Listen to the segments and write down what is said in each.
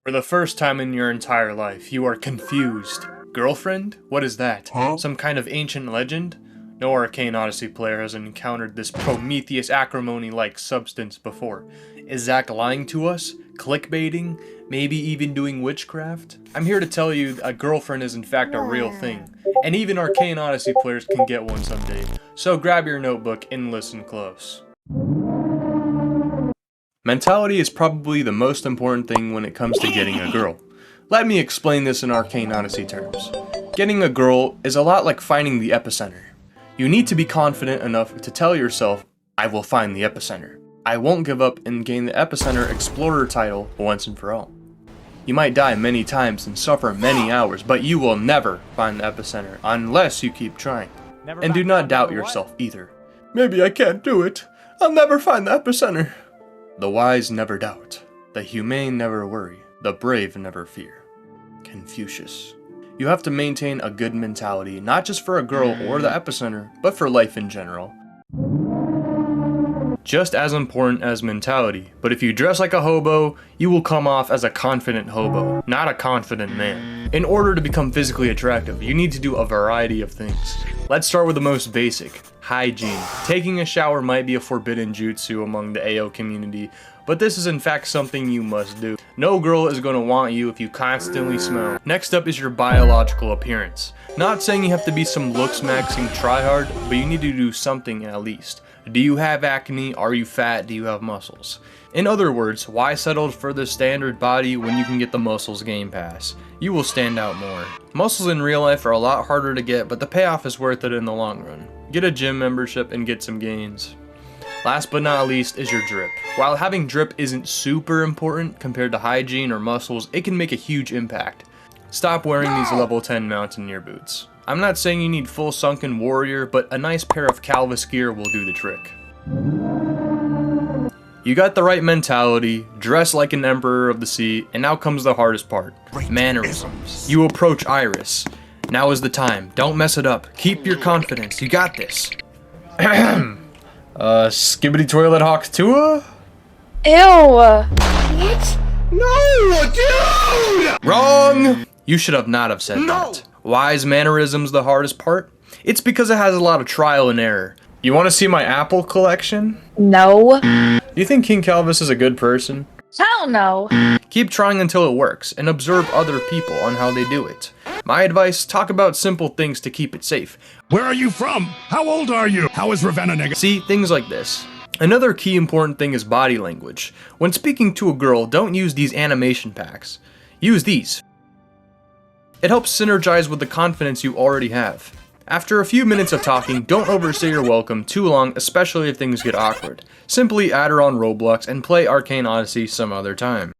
For the first time in your entire life, you are confused. Girlfriend? What is that? Huh? Some kind of ancient legend? No Arcane Odyssey player has encountered this Prometheus acrimony-like substance before. Is Zach lying to us? Clickbaiting? Maybe even doing witchcraft? I'm here to tell you a girlfriend is in fact a real thing. And even Arcane Odyssey players can get one someday. So grab your notebook and listen close. Mentality is probably the most important thing when it comes to getting a girl. Let me explain this in Arcane Odyssey terms. Getting a girl is a lot like finding the epicenter. You need to be confident enough to tell yourself, I will find the epicenter. I won't give up and gain the epicenter explorer title once and for all. You might die many times and suffer many hours, but you will never find the epicenter unless you keep trying. And do not doubt yourself either. Maybe I can't do it. I'll never find the epicenter. The wise never doubt. The humane never worry. The brave never fear. Confucius. You have to maintain a good mentality, not just for a girl or the epicenter, but for life in general. Just as important as mentality, but if you dress like a hobo, you will come off as a confident hobo, not a confident man. In order to become physically attractive, you need to do a variety of things. Let's start with the most basic, hygiene. Taking a shower might be a forbidden jutsu among the AO community, but this is in fact something you must do. No girl is going to want you if you constantly smell. Next up is your biological appearance. Not saying you have to be some looks maxing tryhard, but you need to do something at least. Do you have acne? Are you fat? Do you have muscles? In other words, why settle for the standard body when you can get the muscles game pass? You will stand out more. Muscles in real life are a lot harder to get, but the payoff is worth it in the long run. Get a gym membership and get some gains. Last but not least is your drip. While having drip isn't super important compared to hygiene or muscles, it can make a huge impact. Stop wearing these level 10 mountaineer boots. I'm not saying you need full sunken warrior, but a nice pair of Calvis gear will do the trick. You got the right mentality, dress like an emperor of the sea, and now comes the hardest part. Mannerisms. You approach Iris. Now is the time. Don't mess it up. Keep your confidence. You got this. Skibbity toilet hawk Tua? Ew. What? No, dude! Wrong! You should have not have said that. Why is mannerisms the hardest part? It's because it has a lot of trial and error. You want to see my apple collection? No. Do you think King Calvis is a good person? Hell no. Keep trying until it works, and observe other people on how they do it. My advice, talk about simple things to keep it safe. Where are you from? How old are you? How is Ravenna nigga? See, things like this. Another key important thing is body language. When speaking to a girl, don't use these animation packs. Use these. It helps synergize with the confidence you already have. After a few minutes of talking, don't overstay your welcome too long, especially if things get awkward. Simply add her on Roblox and play Arcane Odyssey some other time.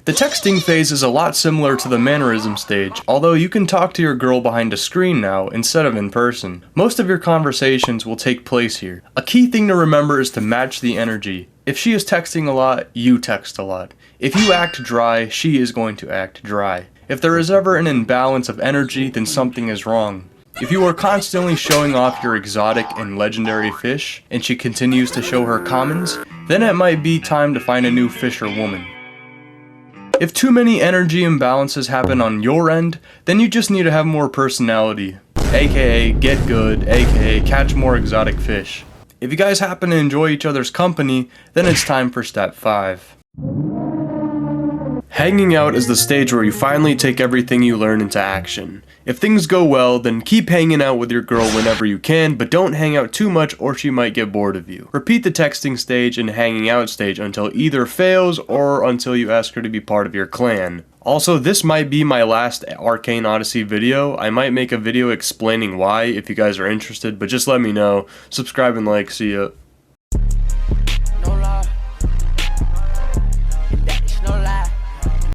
The texting phase is a lot similar to the mannerism stage, although you can talk to your girl behind a screen now instead of in person. Most of your conversations will take place here. A key thing to remember is to match the energy. If she is texting a lot, you text a lot. If you act dry, she is going to act dry. If there is ever an imbalance of energy, then something is wrong. If you are constantly showing off your exotic and legendary fish, and she continues to show her commons, then it might be time to find a new fisher woman. If too many energy imbalances happen on your end, then you just need to have more personality, aka get good, aka catch more exotic fish. If you guys happen to enjoy each other's company, then it's time for step 5. Hanging out is the stage where you finally take everything you learn into action. If things go well, then keep hanging out with your girl whenever you can, but don't hang out too much or she might get bored of you. Repeat the texting stage and hanging out stage until either fails or until you ask her to be part of your clan. Also, this might be my last Arcane Odyssey video. I might make a video explaining why if you guys are interested, but just let me know. Subscribe and like. See ya.